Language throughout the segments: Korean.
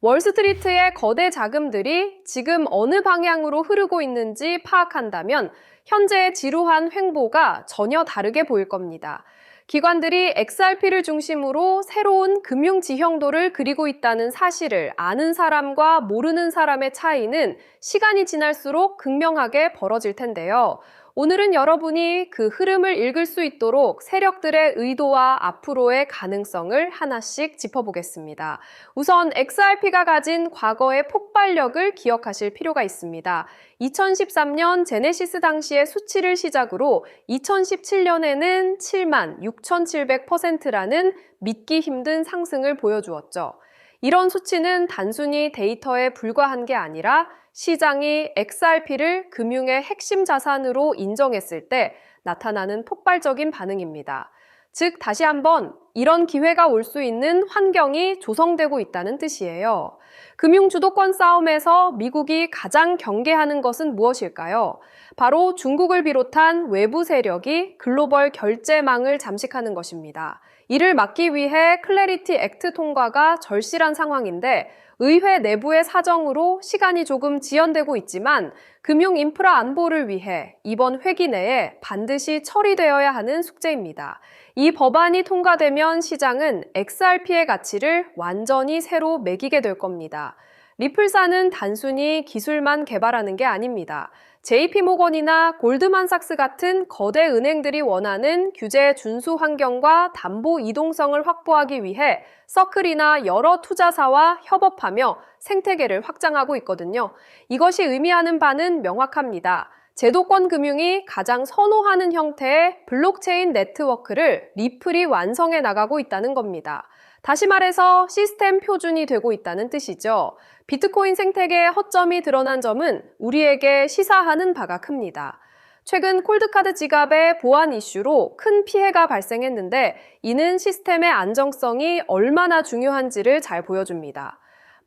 월스트리트의 거대 자금들이 지금 어느 방향으로 흐르고 있는지 파악한다면 현재의 지루한 횡보가 전혀 다르게 보일 겁니다. 기관들이 XRP를 중심으로 새로운 금융 지형도를 그리고 있다는 사실을 아는 사람과 모르는 사람의 차이는 시간이 지날수록 극명하게 벌어질 텐데요. 오늘은 여러분이 그 흐름을 읽을 수 있도록 세력들의 의도와 앞으로의 가능성을 하나씩 짚어보겠습니다. 우선 XRP가 가진 과거의 폭발력을 기억하실 필요가 있습니다. 2013년 제네시스 당시의 수치를 시작으로 2017년에는 76,700%라는 믿기 힘든 상승을 보여주었죠. 이런 수치는 단순히 데이터에 불과한 게 아니라 시장이 XRP를 금융의 핵심 자산으로 인정했을 때 나타나는 폭발적인 반응입니다. 즉, 다시 한번 이런 기회가 올 수 있는 환경이 조성되고 있다는 뜻이에요. 금융 주도권 싸움에서 미국이 가장 경계하는 것은 무엇일까요? 바로 중국을 비롯한 외부 세력이 글로벌 결제망을 잠식하는 것입니다. 이를 막기 위해 클래리티 액트 통과가 절실한 상황인데 의회 내부의 사정으로 시간이 조금 지연되고 있지만 금융 인프라 안보를 위해 이번 회기 내에 반드시 처리되어야 하는 숙제입니다. 이 법안이 통과되면 시장은 XRP의 가치를 완전히 새로 매기게 될 겁니다. 리플사는 단순히 기술만 개발하는 게 아닙니다. JP모건이나 골드만삭스 같은 거대 은행들이 원하는 규제 준수 환경과 담보 이동성을 확보하기 위해 서클이나 여러 투자사와 협업하며 생태계를 확장하고 있거든요. 이것이 의미하는 바는 명확합니다. 제도권 금융이 가장 선호하는 형태의 블록체인 네트워크를 리플이 완성해 나가고 있다는 겁니다. 다시 말해서 시스템 표준이 되고 있다는 뜻이죠. 비트코인 생태계의 허점이 드러난 점은 우리에게 시사하는 바가 큽니다. 최근 콜드카드 지갑의 보안 이슈로 큰 피해가 발생했는데 이는 시스템의 안정성이 얼마나 중요한지를 잘 보여줍니다.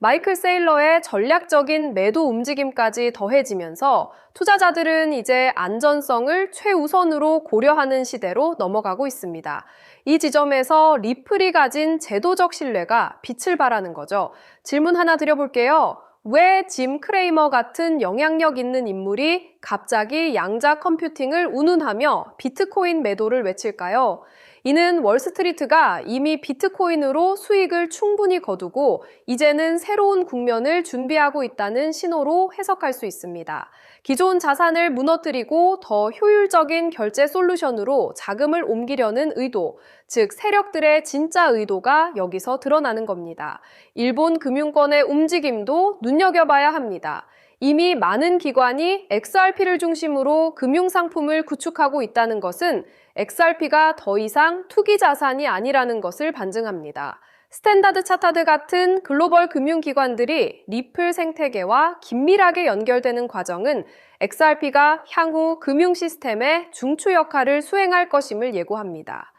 마이클 세일러의 전략적인 매도 움직임까지 더해지면서 투자자들은 이제 안전성을 최우선으로 고려하는 시대로 넘어가고 있습니다. 이 지점에서 리플이 가진 제도적 신뢰가 빛을 발하는 거죠. 질문 하나 드려볼게요. 왜 짐 크레이머 같은 영향력 있는 인물이 갑자기 양자 컴퓨팅을 운운하며 비트코인 매도를 외칠까요? 이는 월스트리트가 이미 비트코인으로 수익을 충분히 거두고 이제는 새로운 국면을 준비하고 있다는 신호로 해석할 수 있습니다. 기존 자산을 무너뜨리고 더 효율적인 결제 솔루션으로 자금을 옮기려는 의도, 즉 세력들의 진짜 의도가 여기서 드러나는 겁니다. 일본 금융권의 움직임도 눈여겨봐야 합니다. 이미 많은 기관이 XRP를 중심으로 금융상품을 구축하고 있다는 것은 XRP가 더 이상 투기 자산이 아니라는 것을 반증합니다. 스탠다드 차타드 같은 글로벌 금융기관들이 리플 생태계와 긴밀하게 연결되는 과정은 XRP가 향후 금융 시스템의 중추 역할을 수행할 것임을 예고합니다.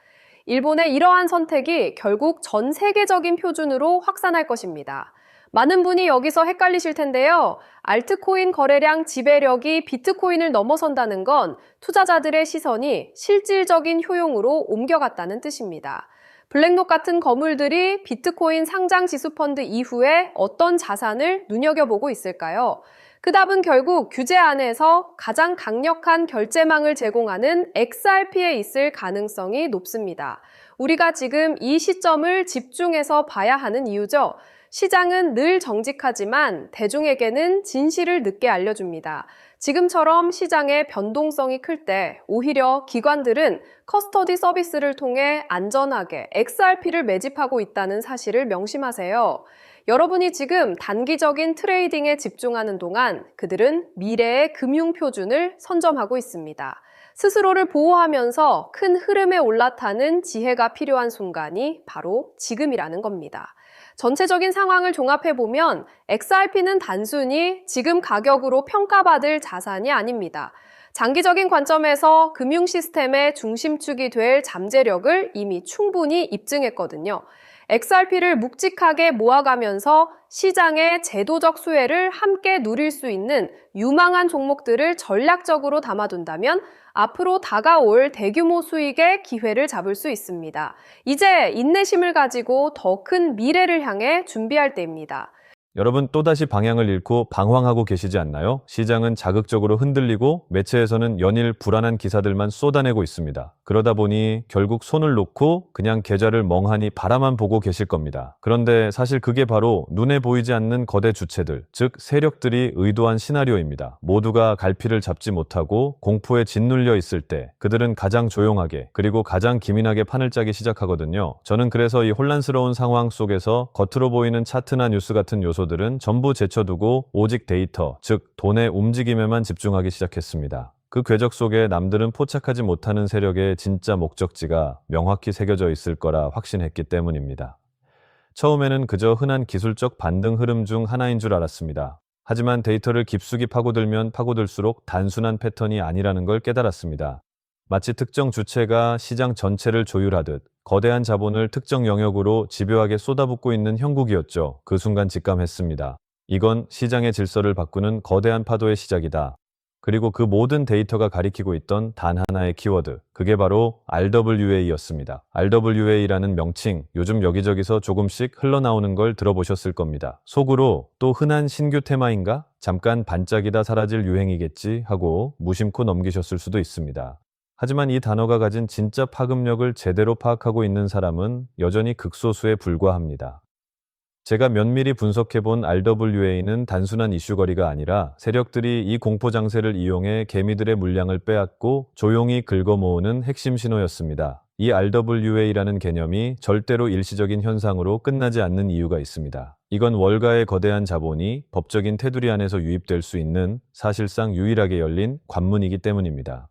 일본의 이러한 선택이 결국 전 세계적인 표준으로 확산할 것입니다. 많은 분이 여기서 헷갈리실 텐데요. 알트코인 거래량 지배력이 비트코인을 넘어선다는 건 투자자들의 시선이 실질적인 효용으로 옮겨갔다는 뜻입니다. 블랙록 같은 거물들이 비트코인 상장 지수 펀드 이후에 어떤 자산을 눈여겨보고 있을까요? 그 답은 결국 규제 안에서 가장 강력한 결제망을 제공하는 XRP에 있을 가능성이 높습니다. 우리가 지금 이 시점을 집중해서 봐야 하는 이유죠. 시장은 늘 정직하지만 대중에게는 진실을 늦게 알려줍니다. 지금처럼 시장의 변동성이 클 때 오히려 기관들은 커스터디 서비스를 통해 안전하게 XRP를 매집하고 있다는 사실을 명심하세요. 여러분이 지금 단기적인 트레이딩에 집중하는 동안 그들은 미래의 금융 표준을 선점하고 있습니다. 스스로를 보호하면서 큰 흐름에 올라타는 지혜가 필요한 순간이 바로 지금이라는 겁니다. 전체적인 상황을 종합해보면 XRP는 단순히 지금 가격으로 평가받을 자산이 아닙니다. 장기적인 관점에서 금융 시스템의 중심축이 될 잠재력을 이미 충분히 입증했거든요. XRP를 묵직하게 모아가면서 시장의 제도적 수혜를 함께 누릴 수 있는 유망한 종목들을 전략적으로 담아둔다면 앞으로 다가올 대규모 수익의 기회를 잡을 수 있습니다. 이제 인내심을 가지고 더 큰 미래를 향해 준비할 때입니다. 여러분 또다시 방향을 잃고 방황하고 계시지 않나요? 시장은 자극적으로 흔들리고 매체에서는 연일 불안한 기사들만 쏟아내고 있습니다. 그러다 보니 결국 손을 놓고 그냥 계좌를 멍하니 바라만 보고 계실 겁니다. 그런데 사실 그게 바로 눈에 보이지 않는 거대 주체들, 즉 세력들이 의도한 시나리오입니다. 모두가 갈피를 잡지 못하고 공포에 짓눌려 있을 때 그들은 가장 조용하게 그리고 가장 기민하게 판을 짜기 시작하거든요. 저는 그래서 이 혼란스러운 상황 속에서 겉으로 보이는 차트나 뉴스 같은 요소들은 전부 제쳐두고 오직 데이터, 즉 돈의 움직임에만 집중하기 시작했습니다. 그 궤적 속에 남들은 포착하지 못하는 세력의 진짜 목적지가 명확히 새겨져 있을 거라 확신했기 때문입니다. 처음에는 그저 흔한 기술적 반등 흐름 중 하나인 줄 알았습니다. 하지만 데이터를 깊숙이 파고들면 파고들수록 단순한 패턴이 아니라는 걸 깨달았습니다. 마치 특정 주체가 시장 전체를 조율하듯 거대한 자본을 특정 영역으로 집요하게 쏟아붓고 있는 형국이었죠. 그 순간 직감했습니다. 이건 시장의 질서를 바꾸는 거대한 파도의 시작이다. 그리고 그 모든 데이터가 가리키고 있던 단 하나의 키워드, 그게 바로 RWA였습니다. RWA라는 명칭, 요즘 여기저기서 조금씩 흘러나오는 걸 들어보셨을 겁니다. 속으로 또 흔한 신규 테마인가? 잠깐 반짝이다 사라질 유행이겠지 하고 무심코 넘기셨을 수도 있습니다. 하지만 이 단어가 가진 진짜 파급력을 제대로 파악하고 있는 사람은 여전히 극소수에 불과합니다. 제가 면밀히 분석해본 RWA는 단순한 이슈거리가 아니라 세력들이 이 공포 장세를 이용해 개미들의 물량을 빼앗고 조용히 긁어모으는 핵심 신호였습니다. 이 RWA라는 개념이 절대로 일시적인 현상으로 끝나지 않는 이유가 있습니다. 이건 월가의 거대한 자본이 법적인 테두리 안에서 유입될 수 있는 사실상 유일하게 열린 관문이기 때문입니다.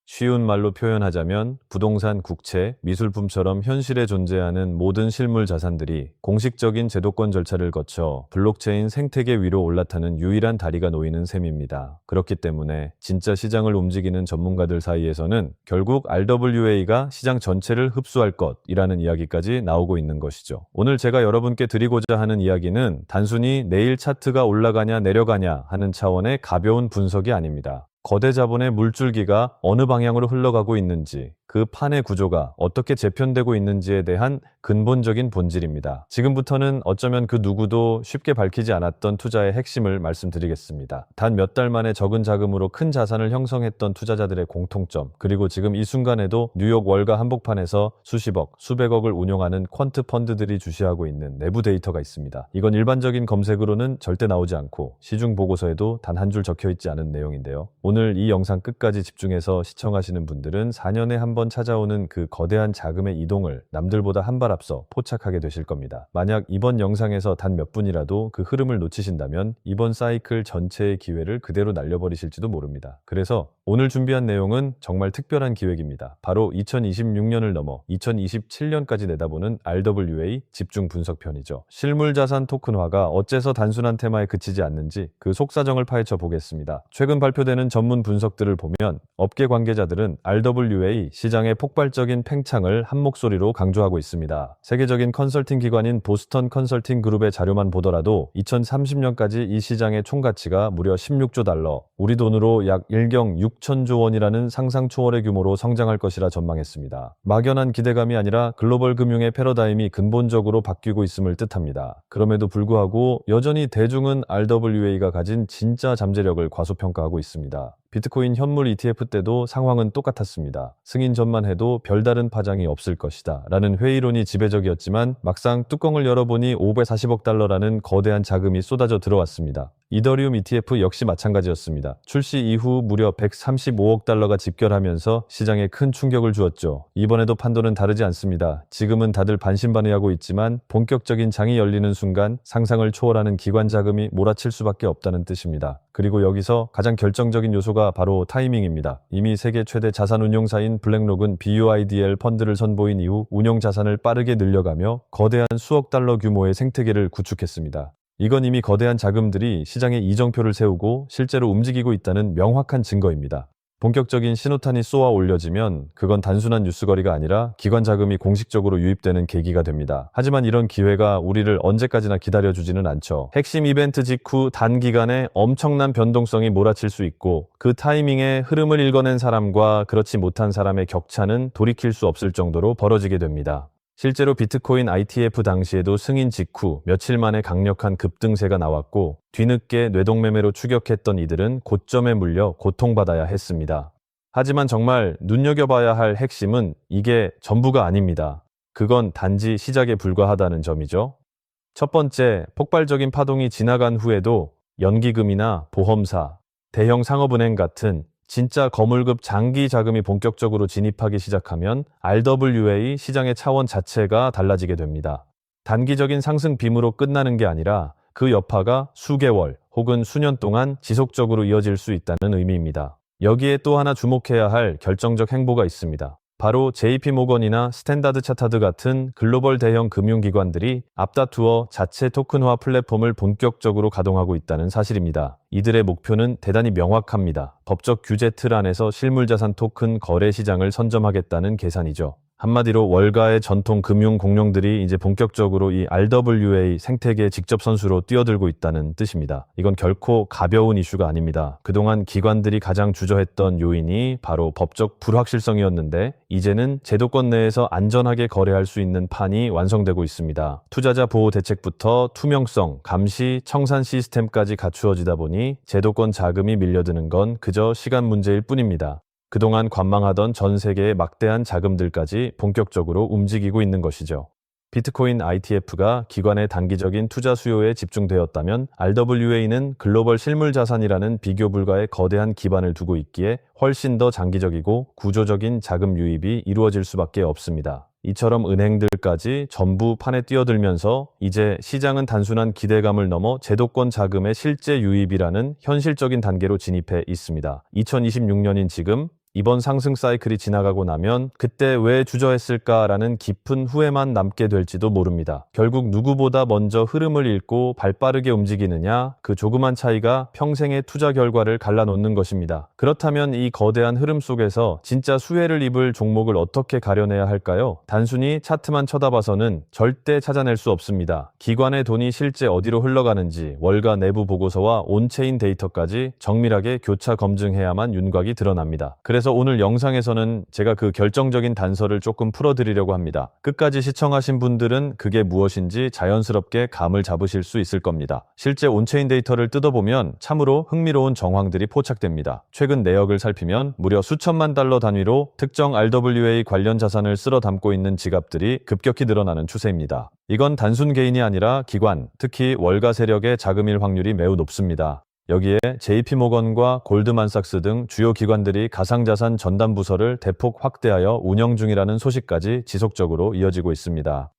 쉬운 말로 표현하자면 부동산, 국채, 미술품처럼 현실에 존재하는 모든 실물 자산들이 공식적인 제도권 절차를 거쳐 블록체인 생태계 위로 올라타는 유일한 다리가 놓이는 셈입니다. 그렇기 때문에 진짜 시장을 움직이는 전문가들 사이에서는 결국 RWA가 시장 전체를 흡수할 것이라는 이야기까지 나오고 있는 것이죠. 오늘 제가 여러분께 드리고자 하는 이야기는 단순히 내일 차트가 올라가냐 내려가냐 하는 차원의 가벼운 분석이 아닙니다. 거대 자본의 물줄기가 어느 방향으로 흘러가고 있는지, 그 판의 구조가 어떻게 재편되고 있는지에 대한 근본적인 본질입니다. 지금부터는 어쩌면 그 누구도 쉽게 밝히지 않았던 투자의 핵심을 말씀드리겠습니다. 단 몇 달 만에 적은 자금으로 큰 자산을 형성했던 투자자들의 공통점, 그리고 지금 이 순간에도 뉴욕 월가 한복판에서 수십억, 수백억을 운용하는 퀀트 펀드들이 주시하고 있는 내부 데이터가 있습니다. 이건 일반적인 검색으로는 절대 나오지 않고 시중 보고서에도 단 한 줄 적혀 있지 않은 내용인데요. 오늘 이 영상 끝까지 집중해서 시청하시는 분들은 4년에 한 번 찾아오는 그 거대한 자금의 이동을 남들보다 한 발 앞서 포착하게 되실 겁니다. 만약 이번 영상에서 단 몇 분이라도 그 흐름을 놓치신다면 이번 사이클 전체의 기회를 그대로 날려버리실지도 모릅니다. 그래서 오늘 준비한 내용은 정말 특별한 기획입니다. 바로 2026년을 넘어 2027년까지 내다보는 RWA 집중 분석편이죠. 실물자산 토큰화가 어째서 단순한 테마에 그치지 않는지 그 속사정을 파헤쳐 보겠습니다. 최근 발표되는 전문 분석들을 보면 업계 관계자들은 RWA 시장의 폭발적인 팽창을 한 목소리로 강조하고 있습니다. 세계적인 컨설팅 기관인 보스턴 컨설팅 그룹의 자료만 보더라도 2030년까지 이 시장의 총가치가 무려 16조 달러, 우리 돈으로 약 1경 6천조 원이라는 상상 초월의 규모로 성장할 것이라 전망했습니다. 막연한 기대감이 아니라 글로벌 금융의 패러다임이 근본적으로 바뀌고 있음을 뜻합니다. 그럼에도 불구하고 여전히 대중은 RWA가 가진 진짜 잠재력을 과소평가하고 있습니다. 비트코인 현물 ETF 때도 상황은 똑같았습니다. 승인 전만 해도 별다른 파장이 없을 것이다 라는 회의론이 지배적이었지만 막상 뚜껑을 열어보니 540억 달러라는 거대한 자금이 쏟아져 들어왔습니다. 이더리움 ETF 역시 마찬가지였습니다. 출시 이후 무려 135억 달러가 집결하면서 시장에 큰 충격을 주었죠. 이번에도 판도는 다르지 않습니다. 지금은 다들 반신반의하고 있지만 본격적인 장이 열리는 순간 상상을 초월하는 기관 자금이 몰아칠 수밖에 없다는 뜻입니다. 그리고 여기서 가장 결정적인 요소가 바로 타이밍입니다. 이미 세계 최대 자산운용사인 블랙록은 BUIDL 펀드를 선보인 이후 운용 자산을 빠르게 늘려가며 거대한 수억 달러 규모의 생태계를 구축했습니다. 이건 이미 거대한 자금들이 시장에 이정표를 세우고 실제로 움직이고 있다는 명확한 증거입니다. 본격적인 신호탄이 쏘아 올려지면 그건 단순한 뉴스거리가 아니라 기관 자금이 공식적으로 유입되는 계기가 됩니다. 하지만 이런 기회가 우리를 언제까지나 기다려주지는 않죠. 핵심 이벤트 직후 단기간에 엄청난 변동성이 몰아칠 수 있고 그 타이밍에 흐름을 읽어낸 사람과 그렇지 못한 사람의 격차는 돌이킬 수 없을 정도로 벌어지게 됩니다. 실제로 비트코인 ITF 당시에도 승인 직후 며칠 만에 강력한 급등세가 나왔고 뒤늦게 뇌동매매로 추격했던 이들은 고점에 물려 고통받아야 했습니다. 하지만 정말 눈여겨봐야 할 핵심은 이게 전부가 아닙니다. 그건 단지 시작에 불과하다는 점이죠. 첫 번째, 폭발적인 파동이 지나간 후에도 연기금이나 보험사, 대형 상업은행 같은 진짜 거물급 장기 자금이 본격적으로 진입하기 시작하면 RWA 시장의 차원 자체가 달라지게 됩니다. 단기적인 상승 빔으로 끝나는 게 아니라 그 여파가 수개월 혹은 수년 동안 지속적으로 이어질 수 있다는 의미입니다. 여기에 또 하나 주목해야 할 결정적 행보가 있습니다. 바로 JP모건이나 스탠다드 차타드 같은 글로벌 대형 금융기관들이 앞다투어 자체 토큰화 플랫폼을 본격적으로 가동하고 있다는 사실입니다. 이들의 목표는 대단히 명확합니다. 법적 규제 틀 안에서 실물자산 토큰 거래 시장을 선점하겠다는 계산이죠. 한마디로 월가의 전통 금융 공룡들이 이제 본격적으로 이 RWA 생태계 직접 선수로 뛰어들고 있다는 뜻입니다. 이건 결코 가벼운 이슈가 아닙니다. 그동안 기관들이 가장 주저했던 요인이 바로 법적 불확실성이었는데 이제는 제도권 내에서 안전하게 거래할 수 있는 판이 완성되고 있습니다. 투자자 보호 대책부터 투명성, 감시, 청산 시스템까지 갖추어지다 보니 제도권 자금이 밀려드는 건 그저 시간 문제일 뿐입니다. 그동안 관망하던 전 세계의 막대한 자금들까지 본격적으로 움직이고 있는 것이죠. 비트코인 ITF가 기관의 단기적인 투자 수요에 집중되었다면 RWA는 글로벌 실물 자산이라는 비교 불가의 거대한 기반을 두고 있기에 훨씬 더 장기적이고 구조적인 자금 유입이 이루어질 수밖에 없습니다. 이처럼 은행들까지 전부 판에 뛰어들면서 이제 시장은 단순한 기대감을 넘어 제도권 자금의 실제 유입이라는 현실적인 단계로 진입해 있습니다. 2026년인 지금 이번 상승 사이클이 지나가고 나면 그때 왜 주저했을까라는 깊은 후회만 남게 될지도 모릅니다. 결국 누구보다 먼저 흐름을 읽고 발빠르게 움직이느냐, 그 조그만 차이가 평생의 투자 결과를 갈라놓는 것입니다. 그렇다면 이 거대한 흐름 속에서 진짜 수혜를 입을 종목을 어떻게 가려내야 할까요? 단순히 차트만 쳐다봐서는 절대 찾아낼 수 없습니다. 기관의 돈이 실제 어디로 흘러가는지 월가 내부 보고서와 온체인 데이터까지 정밀하게 교차 검증해야만 윤곽이 드러납니다. 그래서 오늘 영상에서는 제가 그 결정적인 단서를 조금 풀어드리려고 합니다. 끝까지 시청하신 분들은 그게 무엇인지 자연스럽게 감을 잡으실 수 있을 겁니다. 실제 온체인 데이터를 뜯어보면 참으로 흥미로운 정황들이 포착됩니다. 최근 내역을 살피면 무려 수천만 달러 단위로 특정 RWA 관련 자산을 쓸어 담고 있는 지갑들이 급격히 늘어나는 추세입니다. 이건 단순 개인이 아니라 기관, 특히 월가 세력의 자금일 확률이 매우 높습니다. 여기에 JP모건과 골드만삭스 등 주요 기관들이 가상자산 전담 부서를 대폭 확대하여 운영 중이라는 소식까지 지속적으로 이어지고 있습니다.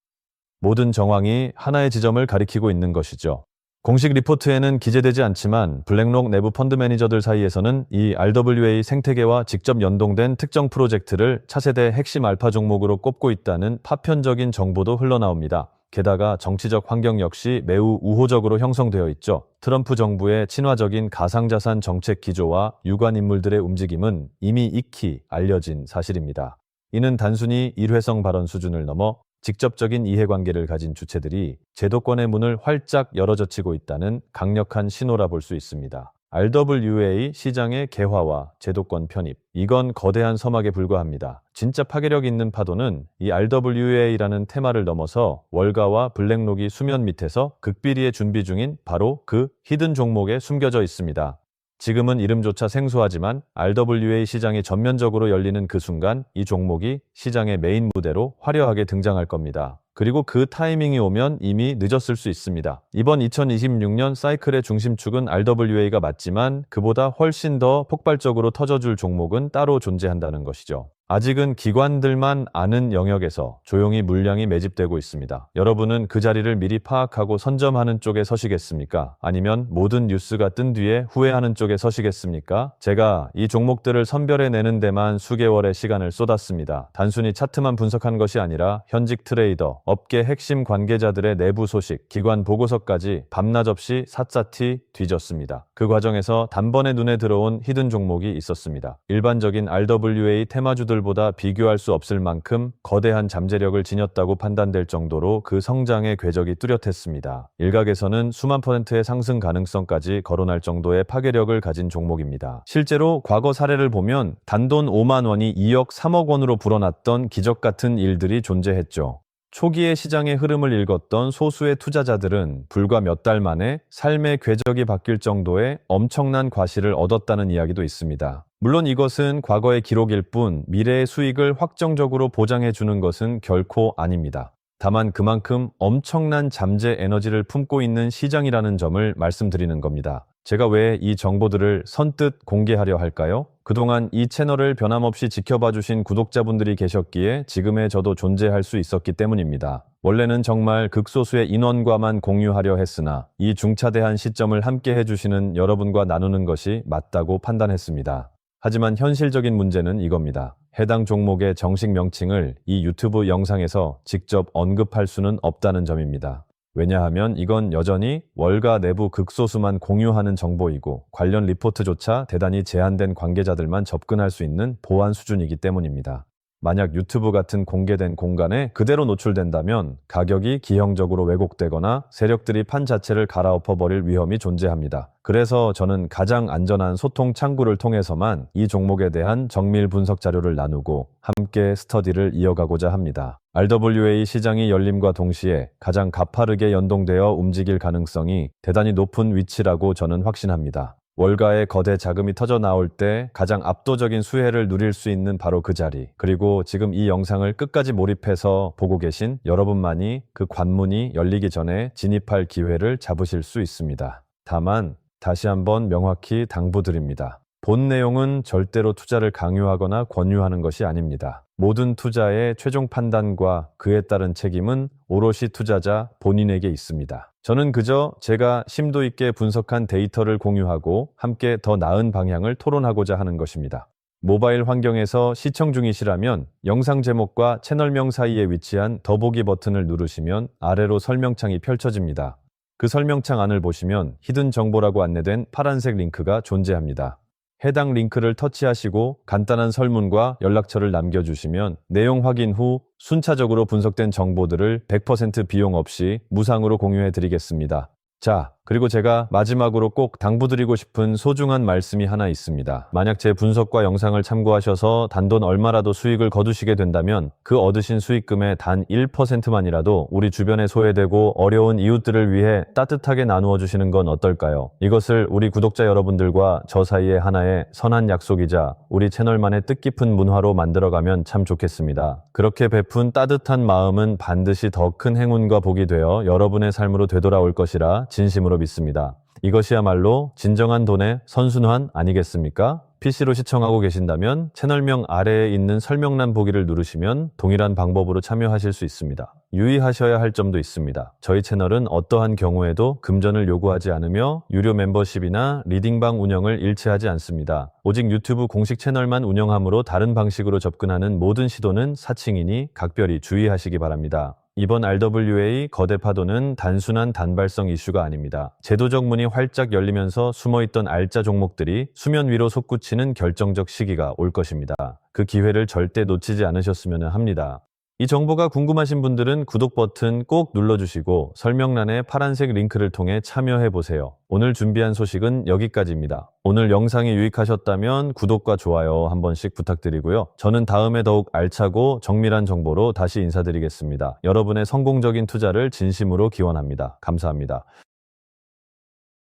모든 정황이 하나의 지점을 가리키고 있는 것이죠. 공식 리포트에는 기재되지 않지만 블랙록 내부 펀드 매니저들 사이에서는 이 RWA 생태계와 직접 연동된 특정 프로젝트를 차세대 핵심 알파 종목으로 꼽고 있다는 파편적인 정보도 흘러나옵니다. 게다가 정치적 환경 역시 매우 우호적으로 형성되어 있죠. 트럼프 정부의 친화적인 가상자산 정책 기조와 유관 인물들의 움직임은 이미 익히 알려진 사실입니다. 이는 단순히 일회성 발언 수준을 넘어 직접적인 이해관계를 가진 주체들이 제도권의 문을 활짝 열어젖히고 있다는 강력한 신호라 볼 수 있습니다. RWA 시장의 개화와 제도권 편입, 이건 거대한 서막에 불과합니다. 진짜 파괴력 있는 파도는 이 RWA라는 테마를 넘어서 월가와 블랙록이 수면 밑에서 극비리에 준비 중인 바로 그 히든 종목에 숨겨져 있습니다. 지금은 이름조차 생소하지만 RWA 시장이 전면적으로 열리는 그 순간 이 종목이 시장의 메인 무대로 화려하게 등장할 겁니다. 그리고 그 타이밍이 오면 이미 늦었을 수 있습니다. 이번 2026년 사이클의 중심축은 RWA가 맞지만 그보다 훨씬 더 폭발적으로 터져줄 종목은 따로 존재한다는 것이죠. 아직은 기관들만 아는 영역에서 조용히 물량이 매집되고 있습니다. 여러분은 그 자리를 미리 파악하고 선점하는 쪽에 서시겠습니까? 아니면 모든 뉴스가 뜬 뒤에 후회하는 쪽에 서시겠습니까? 제가 이 종목들을 선별해내는 데만 수개월의 시간을 쏟았습니다. 단순히 차트만 분석한 것이 아니라 현직 트레이더, 업계 핵심 관계자들의 내부 소식, 기관 보고서까지 밤낮 없이 샅샅이 뒤졌습니다. 그 과정에서 단번에 눈에 들어온 히든 종목이 있었습니다. 일반적인 RWA 테마주들 보다 비교할 수 없을 만큼 거대한 잠재력을 지녔다고 판단될 정도로 그 성장의 궤적이 뚜렷했습니다. 일각에서는 수만 %의 상승 가능성까지 거론할 정도의 파괴력을 가진 종목입니다. 실제로 과거 사례를 보면 단돈 5만 원이 2억 3억 원으로 불어났던 기적 같은 일들이 존재했죠. 초기의 시장의 흐름을 읽었던 소수의 투자자들은 불과 몇 달 만에 삶의 궤적이 바뀔 정도의 엄청난 과실을 얻었다는 이야기도 있습니다. 물론 이것은 과거의 기록일 뿐 미래의 수익을 확정적으로 보장해 주는 것은 결코 아닙니다. 다만 그만큼 엄청난 잠재 에너지를 품고 있는 시장이라는 점을 말씀드리는 겁니다. 제가 왜 이 정보들을 선뜻 공개하려 할까요? 그동안 이 채널을 변함없이 지켜봐 주신 구독자분들이 계셨기에 지금의 저도 존재할 수 있었기 때문입니다. 원래는 정말 극소수의 인원과만 공유하려 했으나 이 중차대한 시점을 함께 해주시는 여러분과 나누는 것이 맞다고 판단했습니다. 하지만 현실적인 문제는 이겁니다. 해당 종목의 정식 명칭을 이 유튜브 영상에서 직접 언급할 수는 없다는 점입니다. 왜냐하면 이건 여전히 월가 내부 극소수만 공유하는 정보이고 관련 리포트조차 대단히 제한된 관계자들만 접근할 수 있는 보안 수준이기 때문입니다. 만약 유튜브 같은 공개된 공간에 그대로 노출된다면 가격이 기형적으로 왜곡되거나 세력들이 판 자체를 갈아엎어버릴 위험이 존재합니다. 그래서 저는 가장 안전한 소통 창구를 통해서만 이 종목에 대한 정밀 분석 자료를 나누고 함께 스터디를 이어가고자 합니다. RWA 시장이 열림과 동시에 가장 가파르게 연동되어 움직일 가능성이 대단히 높은 위치라고 저는 확신합니다. 월가의 거대 자금이 터져 나올 때 가장 압도적인 수혜를 누릴 수 있는 바로 그 자리, 그리고 지금 이 영상을 끝까지 몰입해서 보고 계신 여러분만이 그 관문이 열리기 전에 진입할 기회를 잡으실 수 있습니다. 다만 다시 한번 명확히 당부드립니다. 본 내용은 절대로 투자를 강요하거나 권유하는 것이 아닙니다. 모든 투자의 최종 판단과 그에 따른 책임은 오롯이 투자자 본인에게 있습니다. 저는 그저 제가 심도 있게 분석한 데이터를 공유하고 함께 더 나은 방향을 토론하고자 하는 것입니다. 모바일 환경에서 시청 중이시라면 영상 제목과 채널명 사이에 위치한 더보기 버튼을 누르시면 아래로 설명창이 펼쳐집니다. 그 설명창 안을 보시면 히든 정보라고 안내된 파란색 링크가 존재합니다. 해당 링크를 터치하시고 간단한 설문과 연락처를 남겨주시면 내용 확인 후 순차적으로 분석된 정보들을 100% 비용 없이 무상으로 공유해 드리겠습니다. 자, 그리고 제가 마지막으로 꼭 당부드리고 싶은 소중한 말씀이 하나 있습니다. 만약 제 분석과 영상을 참고하셔서 단돈 얼마라도 수익을 거두시게 된다면 그 얻으신 수익금의 단 1%만이라도 우리 주변에 소외되고 어려운 이웃들을 위해 따뜻하게 나누어 주시는 건 어떨까요? 이것을 우리 구독자 여러분들과 저 사이의 하나의 선한 약속이자 우리 채널만의 뜻깊은 문화로 만들어가면 참 좋겠습니다. 그렇게 베푼 따뜻한 마음은 반드시 더 큰 행운과 복이 되어 여러분의 삶으로 되돌아올 것이라 진심으로 믿습니다. 이것이야말로 진정한 돈의 선순환 아니겠습니까? PC로 시청하고 계신다면 채널명 아래에 있는 설명란 보기를 누르시면 동일한 방법으로 참여하실 수 있습니다. 유의하셔야 할 점도 있습니다. 저희 채널은 어떠한 경우에도 금전을 요구하지 않으며 유료 멤버십이나 리딩방 운영을 일치하지 않습니다. 오직 유튜브 공식 채널만 운영하므로 다른 방식으로 접근하는 모든 시도는 사칭이니 각별히 주의하시기 바랍니다. 이번 RWA 거대 파도는 단순한 단발성 이슈가 아닙니다. 제도적 문이 활짝 열리면서 숨어있던 알짜 종목들이 수면 위로 솟구치는 결정적 시기가 올 것입니다. 그 기회를 절대 놓치지 않으셨으면 합니다. 이 정보가 궁금하신 분들은 구독 버튼 꼭 눌러주시고 설명란의 파란색 링크를 통해 참여해보세요. 오늘 준비한 소식은 여기까지입니다. 오늘 영상이 유익하셨다면 구독과 좋아요 한 번씩 부탁드리고요. 저는 다음에 더욱 알차고 정밀한 정보로 다시 인사드리겠습니다. 여러분의 성공적인 투자를 진심으로 기원합니다. 감사합니다.